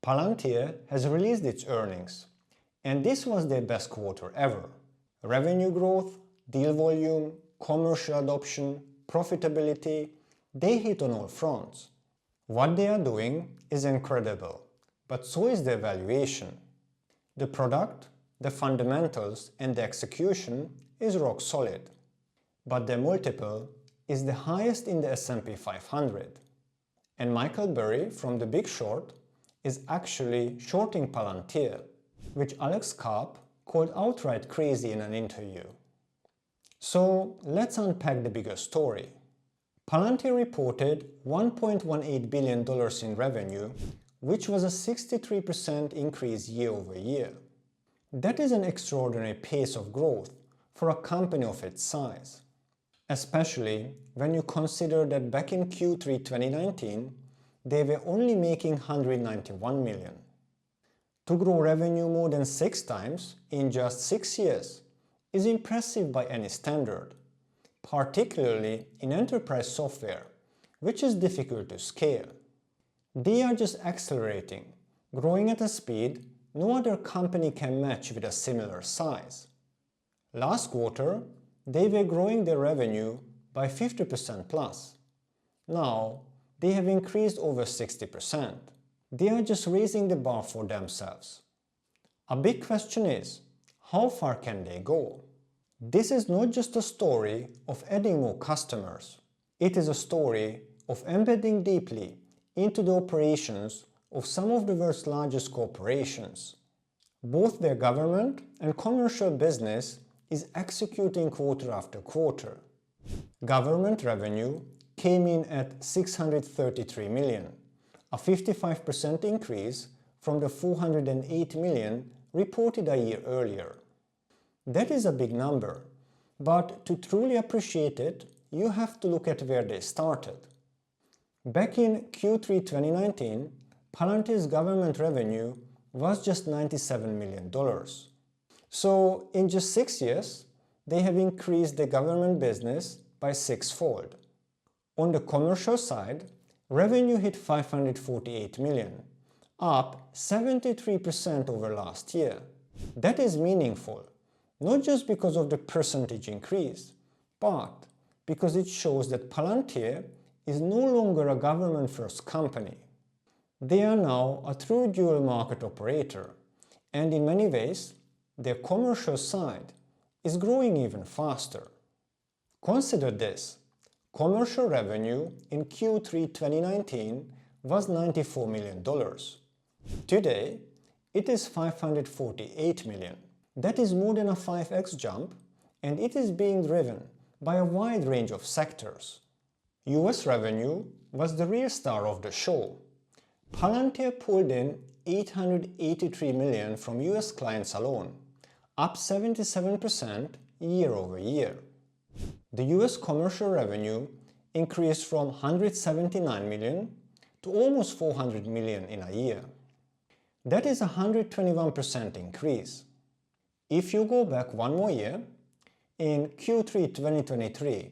Palantir has released its earnings, and this was their best quarter ever. Revenue growth, deal volume, commercial adoption, profitability, they hit on all fronts. What they are doing is incredible, but so is their valuation. The product, the fundamentals and the execution is rock solid, but their multiple is the highest in the S&P 500. And Michael Burry from The Big Short is actually shorting Palantir, which Alex Karp called outright crazy in an interview. So let's unpack the bigger story. Palantir reported $1.18 billion in revenue, which was a 63% increase year over year. That is an extraordinary pace of growth for a company of its size, especially when you consider that back in Q3 2019, they were only making $191 million. To grow revenue more than 6 times in just 6 years is impressive by any standard, particularly in enterprise software, which is difficult to scale. They are just accelerating, growing at a speed no other company can match with a similar size. Last quarter, they were growing their revenue by 50% plus. Now, they have increased over 60%. They are just raising the bar for themselves. A big question is, how far can they go? This is not just a story of adding more customers. It is a story of embedding deeply into the operations of some of the world's largest corporations. Both their government and commercial business is executing quarter after quarter. Government revenue came in at $633 million, a 55% increase from the $408 million reported a year earlier. That is a big number, but to truly appreciate it, you have to look at where they started. Back in Q3 2019, Palantir's government revenue was just $97 million. So in just 6 years, they have increased the government business by 6-fold. On the commercial side, revenue hit $548 million, up 73% over last year. That is meaningful, not just because of the percentage increase, but because it shows that Palantir is no longer a government-first company. They are now a true dual market operator, and in many ways, their commercial side is growing even faster. Consider this. Commercial revenue in Q3 2019 was $94 million. Today, it is $548 million. That is more than a 5x jump, and it is being driven by a wide range of sectors. US revenue was the real star of the show. Palantir pulled in $883 million from US clients alone, up 77% year over year. The US commercial revenue increased from $179 million to almost $400 million in a year. That is a 121% increase. If you go back one more year, in Q3 2023,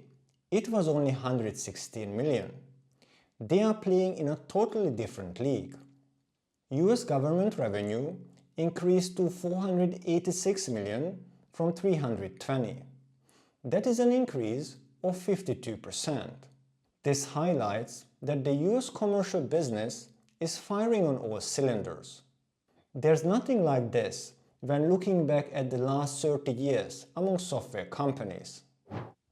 it was only $116 million. They are playing in a totally different league. US government revenue increased to $486 million from $320 million. That is an increase of 52%. This highlights that the US commercial business is firing on all cylinders. There's nothing like this when looking back at the last 30 years among software companies.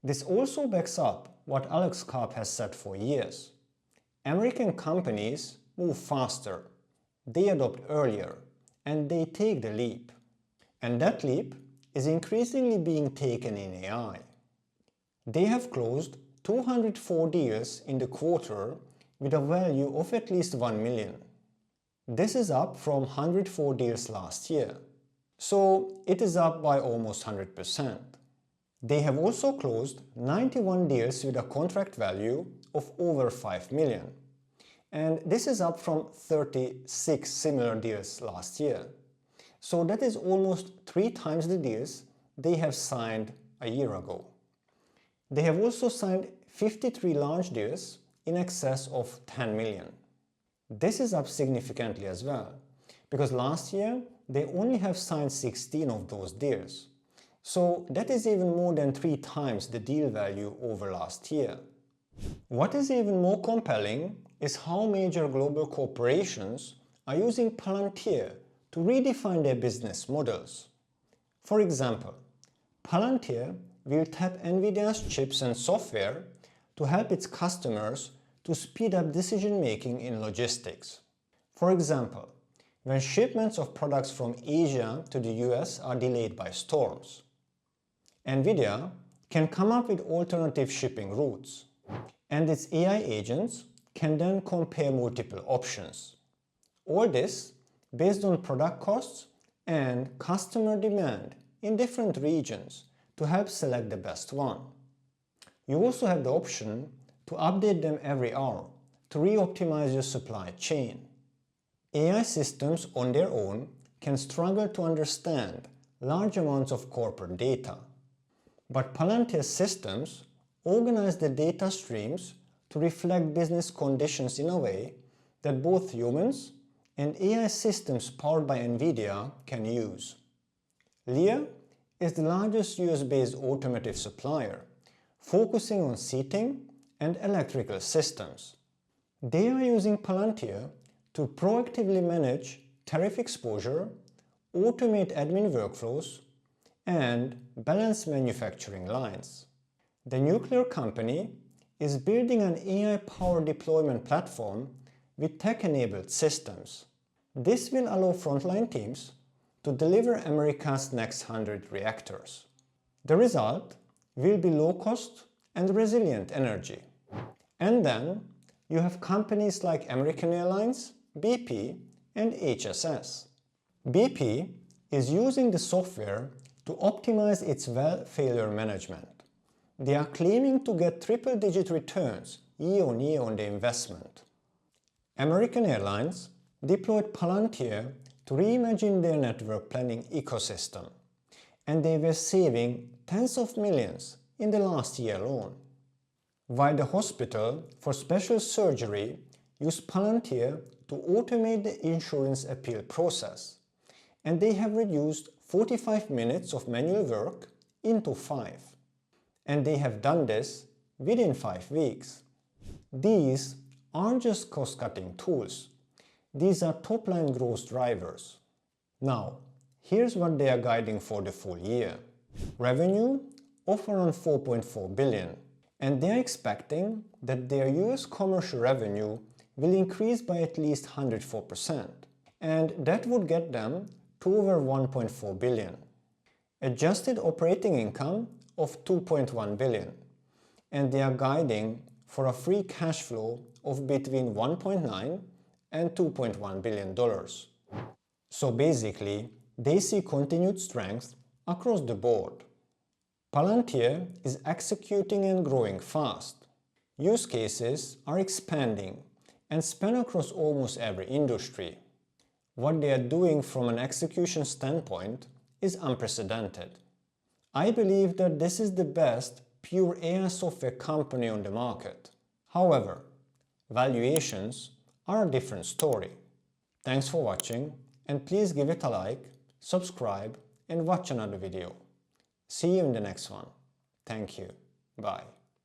This also backs up what Alex Karp has said for years. American companies move faster, they adopt earlier, and they take the leap. And that leap is increasingly being taken in AI. They have closed 204 deals in the quarter with a value of at least $1 million. This is up from 104 deals last year. So it is up by almost 100%. They have also closed 91 deals with a contract value of over $5 million. And this is up from 36 similar deals last year. So that is almost 3 times the deals they have signed a year ago. They have also signed 53 large deals in excess of $10 million. This is up significantly as well, because last year they only have signed 16 of those deals. So that is even more than 3 times the deal value over last year. What is even more compelling is how major global corporations are using Palantir to redefine their business models. For example, Palantir will tap Nvidia's chips and software to help its customers to speed up decision-making in logistics. For example, when shipments of products from Asia to the US are delayed by storms, Nvidia can come up with alternative shipping routes, and its AI agents can then compare multiple options. All this based on product costs and customer demand in different regions to help select the best one. You also have the option to update them every hour to re-optimize your supply chain. AI systems on their own can struggle to understand large amounts of corporate data. But Palantir systems organize the data streams to reflect business conditions in a way that both humans and AI systems powered by Nvidia can use. Lear is the largest US-based automotive supplier, focusing on seating and electrical systems. They are using Palantir to proactively manage tariff exposure, automate admin workflows, and balance manufacturing lines. The nuclear company is building an AI-powered deployment platform with tech-enabled systems. This will allow frontline teams to deliver America's next 100 reactors. The result will be low-cost and resilient energy. And then you have companies like American Airlines, BP, and HSS. BP is using the software to optimize its well failure management. They are claiming to get triple-digit returns year-on-year on the investment. American Airlines deployed Palantir to reimagine their network planning ecosystem, and they were saving tens of millions in the last year alone. While the Hospital for Special Surgery used Palantir to automate the insurance appeal process, and they have reduced 45 minutes of manual work into 5. And they have done this within 5 weeks. These aren't just cost-cutting tools. These are top-line growth drivers. Now, here's what they are guiding for the full year. Revenue of around $4.4 billion. And they're expecting that their US commercial revenue will increase by at least 104%. And that would get them to over $1.4 billion. Adjusted operating income of $2.1 billion. And they are guiding for a free cash flow of between $1.9 and $2.1 billion. So basically, they see continued strength across the board. Palantir is executing and growing fast. Use cases are expanding and span across almost every industry. What they are doing from an execution standpoint is unprecedented. I believe that this is the best pure AI software company on the market. However, valuations are a different story. Thanks for watching, and please give it a like, subscribe, and watch another video. See you in the next one. Thank you. Bye.